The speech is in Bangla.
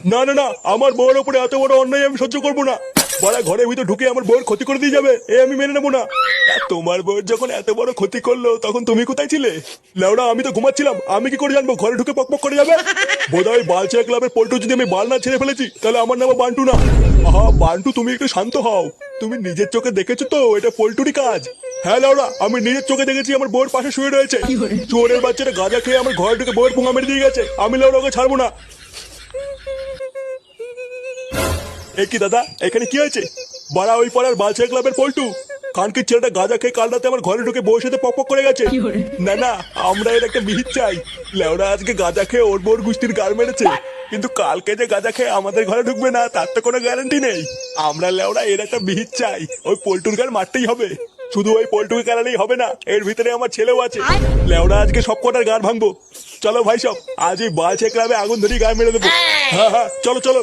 না না না, আমার বউয়ের উপরে এত বড় অন্যায় আমি সহ্য করবো না। বড়া ঘরের ভিতর ঢুকে আমার বউয়ের ক্ষতি করে দিয়ে যাবে, এ আমি মেনে নেবো না। আর তোমার বউয়ের যখন এত বড় ক্ষতি করলো তখন তুমি কোথায় ছিলে? লেওড়া আমি তো ঘুমাচ্ছিলাম, আমি কি করে জানবো ঘরে ঢুকে পকপক করে যাবে? বোধহয় বালচা ক্লাবের পল্টু যদি আমি বাল না ছেড়ে ফেলেছি তাহলে আমার নাম বান্টু না। আহা বান্টু, তুমি একটু শান্ত হও। তুমি নিজের চোখে দেখেছো তো এটা পল্টুরই কাজ? হ্যাঁ লেওড়া, আমি নিজের চোখে দেখেছি আমার বউয়ের পাশে শুয়ে রয়েছে। চোরের বাচ্চাটা গাঁজা খেয়ে আমার ঘরে ঢুকে বউয়ের পুঙ্গা মেরে দিয়ে গেছে, আমি লেওড়া ওকে ছাড়বো না। এ কি দাদা, এখানে কি হয়েছে? বাড়া ওই পাড়ার বালচা ক্লাবের পল্টু কানকির ছেলেটা গাঁজা খেয়ে কাল রাতে আমার ঘরে ঢুকে বউর সাথে পক পক করে গেছে। না না, আমরা এর একটা বিহিত চাই। লেওরা আজকে গাঁজা খেয়ে ওর বোর গুষ্টির গার মেরেছে, কিন্তু কালকে যে গাঁজা খেয়ে আমাদের ঘরে ঢুকবে না তার তো কোনো গ্যারান্টি নেই। আমরা লেওরা এর একটা বিহিত চাই, ওই পল্টুর গার মারতেই হবে। শুধু ওই পল্টুকে কারণেই হবে না, এর ভিতরে আমার ছেলেও আছে। লেওরা আজকে সব কটার গার ভাঙবো। চলো ভাই সব, আজ এই বালচা ক্লাবে আগুন ধরিয়ে গার মেরে দেবো। হ্যাঁ হ্যাঁ, চলো চলো।